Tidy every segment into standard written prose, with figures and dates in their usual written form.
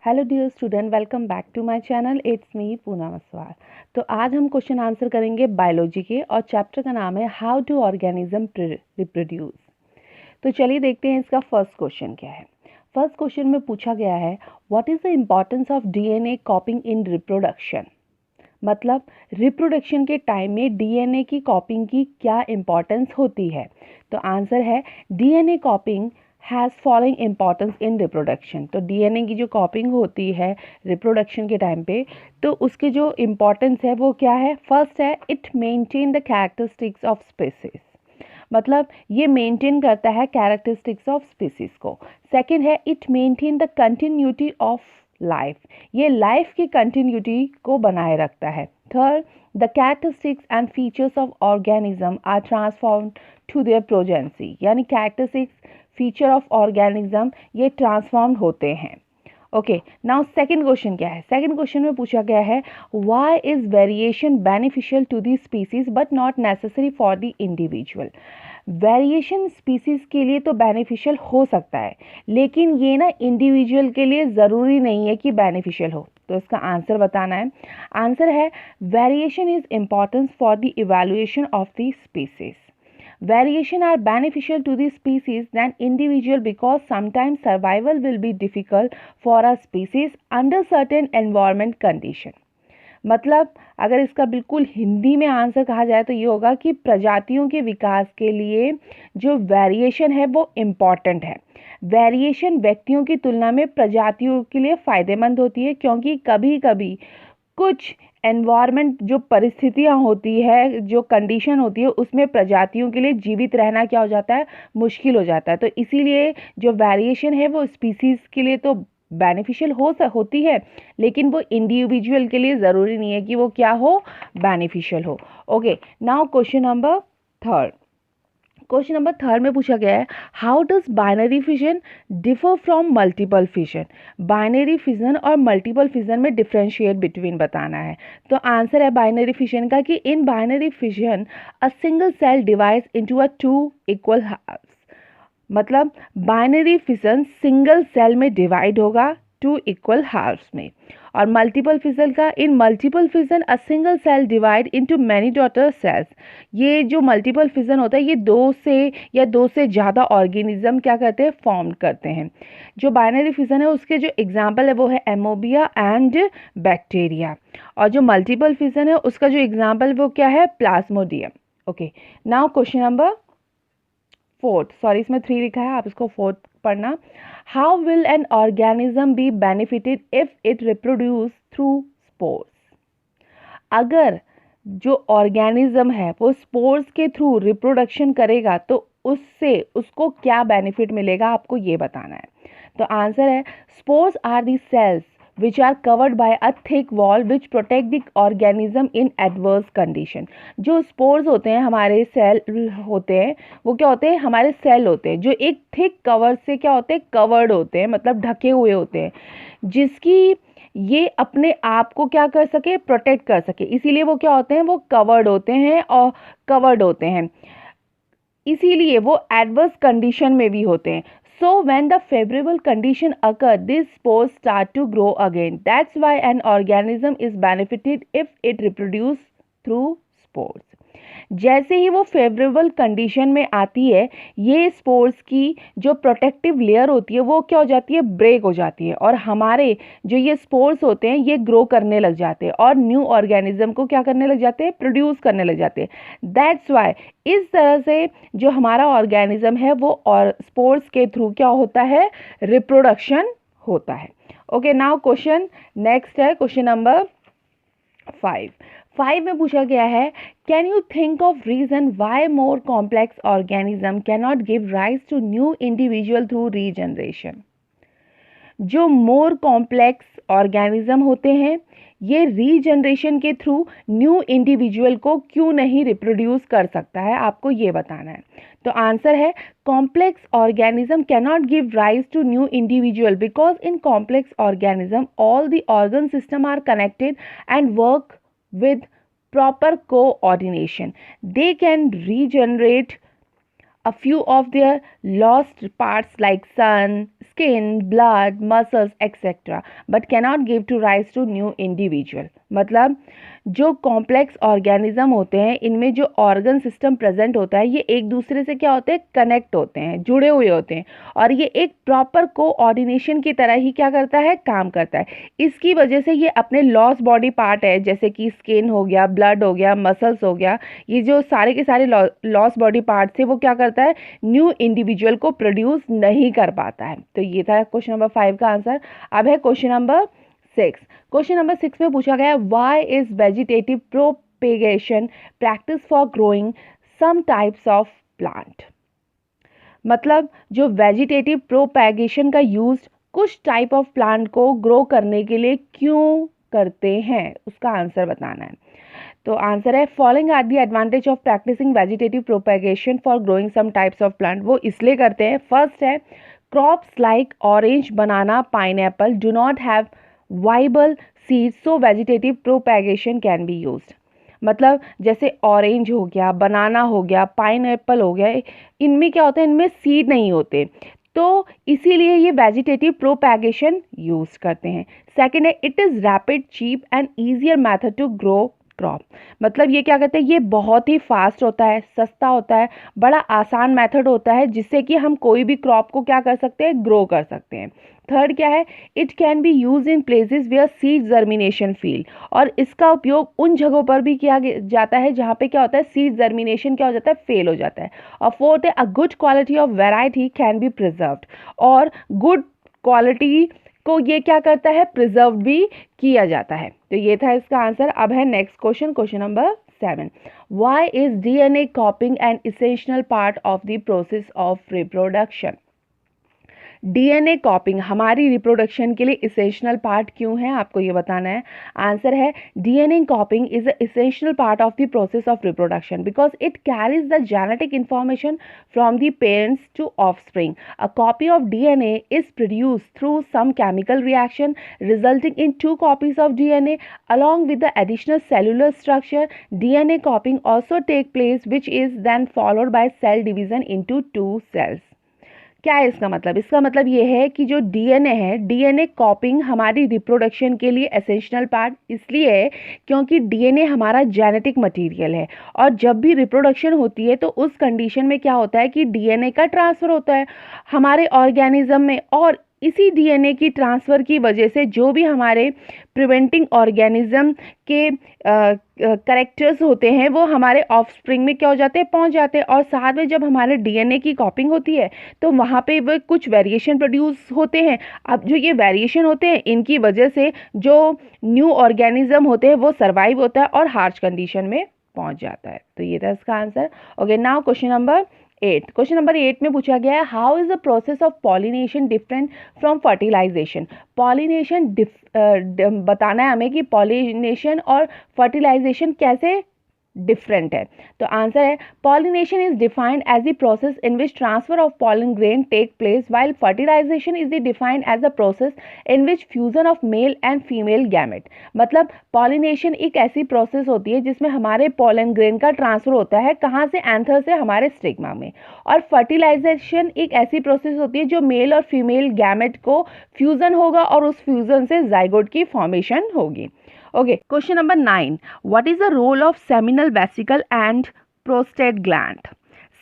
Hello dear student, welcome back to my channel. It's me Poonam Aswar. तो आज हम question answer करेंगे बायोलॉजी के, और चैप्टर का नाम है हाउ डू ऑर्गेनिज्म रिप्रोड्यूस। तो चलिए देखते हैं इसका फर्स्ट क्वेश्चन क्या है। फर्स्ट क्वेश्चन में पूछा गया है what is the importance of DNA कॉपिंग in reproduction. मतलब रिप्रोडक्शन के टाइम में डीएनए की कॉपिंग की क्या इंपॉर्टेंस होती है। तो आंसर है DNA कॉपिंग has following importance in reproduction. तो डीएनए की जो कॉपिंग होती है रिप्रोडक्शन के टाइम पे, तो उसके जो इम्पॉर्टेंस है वो क्या है। फर्स्ट है it maintain the characteristics of species. मतलब ये मेंटेन करता है कैरेक्टरिस्टिक्स ऑफ स्पीसीज को। सेकंड है it maintain the continuity of life. ये लाइफ की कंटिन्यूटी को बनाए रखता है। Third, the characteristics and features of organism are transformed to their progeny. यानी कैरेक्टरिस्टिक्स फीचर ऑफ ऑर्गेनिज्म ये ट्रांसफॉर्म्ड होते हैं। ओके, नाउ सेकंड क्वेश्चन क्या है। सेकंड क्वेश्चन में पूछा गया है why is variation beneficial to the species but not necessary for the individual. Variation species के लिए तो बेनिफिशियल हो सकता है, लेकिन ये ना इंडिविजुअल के लिए ज़रूरी नहीं है कि बेनिफिशियल हो। तो इसका आंसर बताना है। आंसर है variation is importance for the evaluation of the species. Variation are beneficial to the species than individual because sometimes survival will be difficult for a species under certain environment condition। मतलब अगर इसका बिल्कुल हिंदी में answer कहा जाए तो ये होगा कि प्रजातियों के विकास के लिए जो वेरिएशन है वो इम्पॉर्टेंट है। वेरिएशन व्यक्तियों की तुलना में प्रजातियों के लिए फ़ायदेमंद होती है, क्योंकि कभी कभी कुछ एनवायरनमेंट जो परिस्थितियां होती है, जो कंडीशन होती है, उसमें प्रजातियों के लिए जीवित रहना क्या हो जाता है, मुश्किल हो जाता है। तो इसीलिए जो वेरिएशन है वो स्पीसीज के लिए तो बेनिफिशियल होती है, लेकिन वो इंडिविजुअल के लिए ज़रूरी नहीं है कि वो क्या हो, बेनिफिशियल हो। Okay, now question number third. Question number third में पूछा गया है how does binary fission differ from multiple fission. Binary fission और मल्टीपल फिजन में डिफरेंशिएट बिटवीन बताना है। तो आंसर है बाइनरी फिजन का कि in binary fission a single cell divides into a two equal halves. मतलब बाइनरी फिजन सिंगल सेल में डिवाइड होगा टू इक्वल हाफ्स में। और मल्टीपल फिजन का इन multiple fission a single cell divide into many daughter cells. ये जो multiple fission होता है ये दो से या दो से ज़्यादा ऑर्गेनिज्म क्या करते हैं, फॉर्म करते हैं। जो बाइनरी फिजन है उसके जो एग्जाम्पल है वो है एमोबिया एंड बैक्टीरिया। और जो मल्टीपल फिजन है उसका जो एग्जाम्पल वो क्या है, Plasmodium. Okay, now question number fourth, sorry इसमें 3 लिखा है, आप इसको फोर्थ पढ़ना। How will an organism be benefited if it reproduce through spores. अगर जो ऑर्गेनिज्म है वो स्पोर्स के थ्रू रिप्रोडक्शन करेगा तो उससे उसको क्या बेनिफिट मिलेगा, आपको ये बताना है। तो आंसर है spores are the cells which are covered by a thick wall which protect the organism in adverse condition। जो स्पोर्स होते हैं हमारे सेल होते हैं, वो क्या होते हैं, हमारे सेल होते हैं जो एक थिक कवर से क्या होते हैं, कवर्ड होते हैं, मतलब ढके हुए होते हैं, जिसकी ये अपने आप को क्या कर सके, प्रोटेक्ट कर सके। इसीलिए वो क्या होते हैं, वो कवर्ड होते हैं और कवर्ड होते हैं, इसीलिए वो एडवर्स कंडीशन में भी होते हैं। So when the favorable condition occur, these spores start to grow again. That's why an organism is benefited if it reproduce through spores। जैसे ही वो फेवरेबल कंडीशन में आती है, ये स्पोर्स की जो प्रोटेक्टिव लेयर होती है वो क्या हो जाती है, ब्रेक हो जाती है, और हमारे जो ये स्पोर्स होते हैं ये ग्रो करने लग जाते हैं और न्यू ऑर्गेनिज्म को क्या करने लग जाते हैं, प्रोड्यूस करने लग जाते हैं। दैट्स वाई इस तरह से जो हमारा ऑर्गेनिज्म है वो और स्पोर्स के थ्रू क्या होता है, रिप्रोडक्शन होता है। ओके, नाउ क्वेश्चन नेक्स्ट है क्वेश्चन नंबर 5 में पूछा गया है can you think of reason why more complex organism can not give rise to new individual through regeneration. जो मोर कॉम्प्लेक्स ऑर्गेनिज्म होते हैं ये रीजनरेशन के थ्रू न्यू इंडिविजुअल को क्यों नहीं रिप्रोड्यूस कर सकता है, आपको ये बताना है। तो आंसर है complex organism can not give rise to new individual because in complex organism all the organ system are connected and work with proper coordination. They can regenerate a few of their lost parts like sun, skin, blood, muscles, etc. but cannot give to rise to new individual. मतलब जो complex organism होते हैं इनमें जो organ system present होता है ये एक दूसरे से क्या होते हैं, कनेक्ट होते हैं, जुड़े हुए होते हैं और ये एक प्रॉपर कोऑर्डिनेशन की तरह ही क्या करता है, काम करता है। इसकी वजह से ये अपने लॉस बॉडी पार्ट है जैसे कि स्किन हो गया, ब्लड हो गया, मसल्स हो गया, ये जो सारे के सारे लॉस बॉडी पार्ट्स है वो क्या करता है, न्यू इंडिविजुअल को प्रोड्यूस नहीं कर पाता है। तो ये था क्वेश्चन नंबर 5 का आंसर। अब है क्वेश्चन नंबर 6। क्वेश्चन नंबर 6 में पूछा गया why is vegetative propagation practice for growing some types of plant. मतलब जो वेजिटेटिव प्रोपेगेशन का यूज कुछ टाइप ऑफ प्लांट को ग्रो करने के लिए क्यों करते हैं, उसका आंसर बताना है। तो आंसर है following are the advantage of practising vegetative propagation for growing some types of plant. वो इसलिए करते हैं, फर्स्ट है crops like orange, banana, pineapple do not have viable seeds so vegetative propagation can be used. मतलब जैसे orange हो गया, बनाना हो गया, पाइनएप्पल हो गया, इनमें क्या होता है, इनमें सीड नहीं होते, तो इसीलिए ये वेजिटेटिव प्रोपेगेशन यूज करते हैं। सेकंड है it is rapid, cheap and easier method to grow crop. मतलब ये क्या कहते हैं, ये बहुत ही फास्ट होता है, सस्ता होता है, बड़ा आसान मेथड होता है जिससे कि हम कोई भी क्रॉप को क्या कर सकते हैं, ग्रो कर सकते हैं। थर्ड क्या है, it can be use in places where seed germination fail, और इसका उपयोग उन जगहों पर भी किया जाता है जहाँ पे क्या होता है, सीड जर्मिनेशन क्या हो जाता है, फेल हो जाता है। और फोर्थ है a good quality of variety can be preserved, और गुड क्वालिटी को ये क्या करता है, प्रिजर्व भी किया जाता है। तो ये था इसका आंसर। अब है next question, question number 7। Why is DNA कॉपिंग N essential part of the process of reproduction. DNA कॉपिंग हमारी रिप्रोडक्शन के लिए इसेंशियल पार्ट क्यों है, आपको ये बताना है। आंसर है DNA copying is a essential part of the process of reproduction because it carries the genetic information from the parents to offspring. A copy of DNA is produced through some chemical reaction resulting in 2 copies of DNA along with the additional cellular structure. DNA copying also take place which is then followed by cell division into 2 cells. क्या है इसका मतलब, इसका मतलब ये है कि जो डीएनए है, डीएनए कॉपिंग हमारी रिप्रोडक्शन के लिए एसेंशियल पार्ट इसलिए है क्योंकि डीएनए हमारा जेनेटिक मटेरियल है, और जब भी रिप्रोडक्शन होती है तो उस कंडीशन में क्या होता है कि डीएनए का ट्रांसफ़र होता है हमारे ऑर्गेनिज्म में, और इसी डीएनए की ट्रांसफ़र की वजह से जो भी हमारे प्रिवेंटिंग ऑर्गेनिज्म के करेक्टर्स होते हैं वो हमारे ऑफस्प्रिंग में क्या हो जाते हैं, पहुंच जाते हैं। और साथ में जब हमारे डीएनए की कॉपिंग होती है तो वहाँ पे वो कुछ वेरिएशन प्रोड्यूस होते हैं। अब जो ये वेरिएशन होते हैं इनकी वजह से जो न्यू ऑर्गेनिज्म होते हैं वो सर्वाइव होता है और हार्श कंडीशन में पहुँच जाता है। तो ये था इसका आंसर। Okay, now question number 8। Question number 8 में पूछा गया है how is the process of pollination different from fertilisation. Pollination बताना है हमें कि पॉलिनेशन और फर्टिलाइजेशन कैसे डिफरेंट है। तो आंसर है pollination is defined as the process in which transfer of pollen grain take place while fertilisation is the defined as the process in which fusion of male and female gamete. मतलब pollination एक ऐसी process होती है जिसमें हमारे pollen grain का transfer होता है कहाँ से, एंथर से हमारे स्टिग्मा में, और फर्टिलाइजेशन एक ऐसी प्रोसेस होती है जो मेल और फीमेल गैमेट को फ्यूजन होगा और उस फ्यूजन से जाइगोट की फॉर्मेशन होगी। Okay, question number 9। What is the role of seminal vesicle and prostate gland.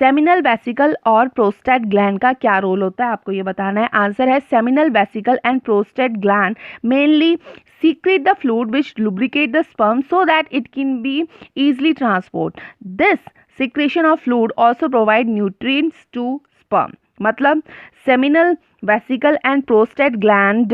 Seminal vesicle और प्रोस्टेट ग्लैंड का क्या रोल होता है, आपको ये बताना है। आंसर है seminal vesicle and prostate gland mainly secrete the fluid which lubricate the sperm so that it can be easily transport. This secretion of fluid also provide nutrients to sperm. मतलब seminal vesicle and prostate gland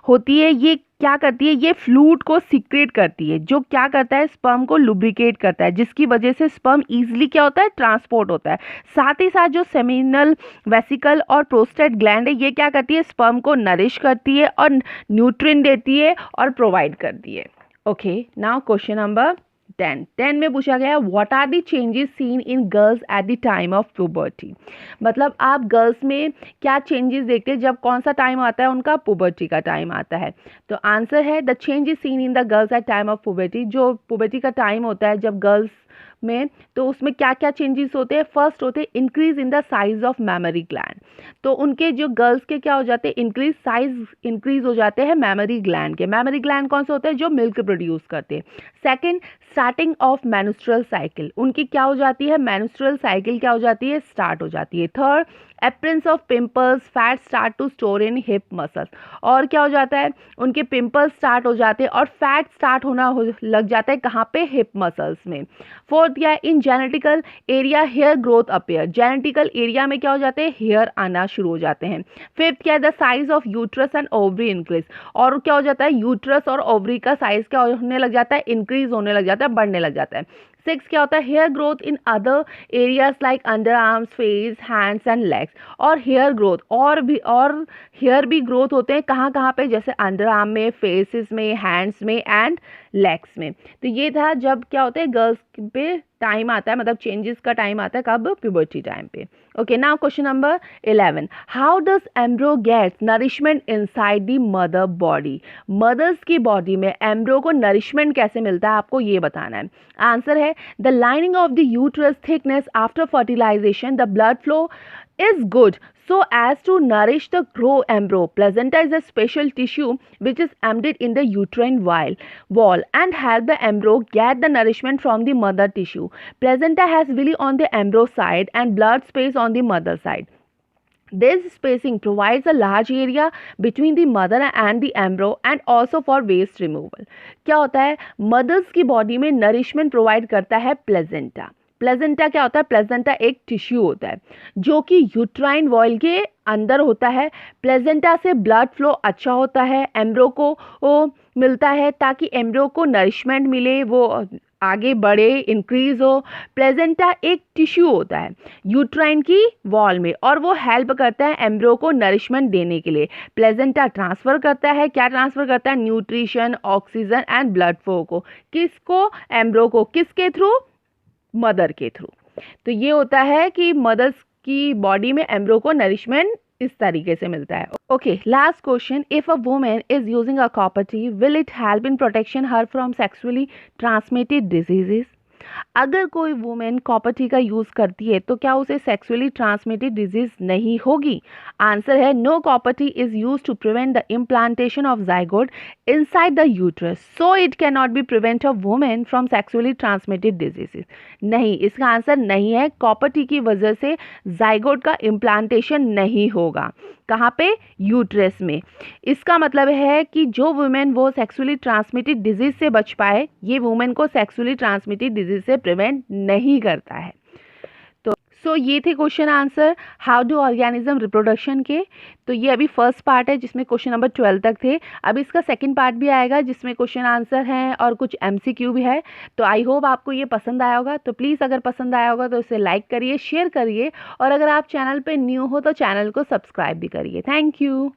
होती है, ये क्या करती है, ये fluid को secret करती है जो क्या करता है, स्पर्म को लुब्रिकेट करता है, जिसकी वजह से स्पर्म इजीली क्या होता है, ट्रांसपोर्ट होता है। साथ ही साथ जो सेमिनल वेसिकल और प्रोस्टेट ग्लैंड है ये क्या करती है, स्पर्म को नरिश करती है और न्यूट्रिएंट देती है और प्रोवाइड करती है। ओके, नाउ क्वेश्चन नंबर 10 में पूछा गया what are the changes seen in girls at the time of puberty. मतलब आप गर्ल्स में क्या चेंजेस देखते हैं जब कौन सा टाइम आता है उनका, पुबर्टी का टाइम आता है। तो आंसर है the changes seen in the girls at time of puberty. जो पुबर्टी का टाइम होता है जब गर्ल्स में, तो उसमें क्या क्या चेंजेस होते हैं? फर्स्ट होते हैं increase in the size of memory gland. तो उनके जो गर्ल्स के क्या हो जाते हैं? इंक्रीज हो जाते हैं मेमोरी ग्लैंड के। मेमोरी ग्लैंड कौन से होते हैं? जो मिल्क प्रोड्यूस करते हैं। Second, starting of menstrual cycle, उनकी क्या हो जाती है? मेंस्ट्रुअल साइकिल क्या हो जाती है? स्टार्ट हो जाती है। Third, appearance of pimples, fat start to store in hip muscles, और क्या हो जाता है? उनके पिंपल्स स्टार्ट हो जाते हैं और फैट स्टार्ट होना लग जाता है कहाँ पे? हिप मसल्स में। फोर्थ क्या है? In genetical area hair growth appear, genetical area में क्या हो जाते हैं? हेयर आना शुरू हो जाते हैं। फिफ्थ क्या है? The size of uterus and ovary increase, और क्या हो जाता है? यूट्रस और ओवरी का साइज क्या होने लग जाता है? इंक्रीज होने लग जाता है, बढ़ने लग जाता है। सिक्स क्या होता है? Hair growth in other areas like under arms, face, hands and legs, और हेयर ग्रोथ और हेयर भी ग्रोथ होते हैं कहाँ कहाँ पे? जैसे अंडर आर्म में, फेसेस में, हैंड्स में एंड लेग्स में। तो ये था जब क्या होता है गर्ल्स पे टाइम आता है, मतलब चेंजेस का टाइम आता है कब? प्यूबर्टी टाइम पे। Okay, now question number 11, how does embryo gets nourishment inside the mother body? Mother's की बॉडी में एम्ब्रो को नरिशमेंट कैसे मिलता है, आपको ये बताना है। आंसर है the lining of the uterus thickness after fertilization, the blood flow is good so as to nourish the grow embryo. Placenta is a special tissue which is embedded in the uterine wall and help the embryo get the nourishment from the mother tissue. Placenta has villi on the embryo side and blood space on the mother side. This spacing provides a large area between the mother and the embryo and also for waste removal. क्या होता है? Mother's की body में nourishment provide करता है placenta. Placenta क्या होता है? प्लेजेंटा एक टिश्यू होता है जो कि यूट्राइन वॉल के अंदर होता है। प्लेजेंटा से ब्लड फ्लो अच्छा होता है, एम्ब्रो को वो मिलता है ताकि एम्ब्रो को नरिशमेंट मिले, वो आगे बढ़े, इंक्रीज हो। प्लेजेंटा एक टिश्यू होता है यूट्राइन की वॉल में और वो हेल्प करता है एम्ब्रो को नरिशमेंट देने के लिए। प्लेजेंटा ट्रांसफर करता है, क्या ट्रांसफर करता है? Nutrition, oxygen and blood flow को। किसको? एम्ब्रो को। किसके थ्रू? मदर के थ्रू। तो ये होता है कि मदर्स की बॉडी में एम्ब्रो को नरिशमेंट इस तरीके से मिलता है। Okay, last question, if a women is using a copper T will it help in protection her from sexually transmitted diseases? अगर कोई वुमेन कॉपर टी का यूज करती है तो क्या उसे सेक्सुअली ट्रांसमिटेड डिजीज नहीं होगी? आंसर है no, copper T is use to prevent the implantation of zygote inside the uterus, so it can not be prevent a women from sexually transmitted diseases. नहीं, इसका आंसर नहीं है। Copper T की वजह से जाइगोट का implantation नहीं होगा। कहाँ पे? यूट्रस में। इसका मतलब है कि जो वुमेन वो सेक्सुअली ट्रांसमिटेड डिजीज से बच पाए, ये वुमेन को सेक्सुअली ट्रांसमिटेड डिजीज से प्रिवेंट नहीं करता है। तो ये थे question answer how do organism reproduction के। तो ये अभी फर्स्ट पार्ट है जिसमें क्वेश्चन नंबर 12 तक थे। अब इसका सेकंड पार्ट भी आएगा जिसमें क्वेश्चन आंसर हैं और कुछ MCQ भी है। तो आई होप आपको ये पसंद आया होगा। तो प्लीज़ अगर पसंद आया होगा तो इसे लाइक करिए, शेयर करिए, और अगर आप चैनल पे न्यू हो तो चैनल को सब्सक्राइब भी करिए। Thank you.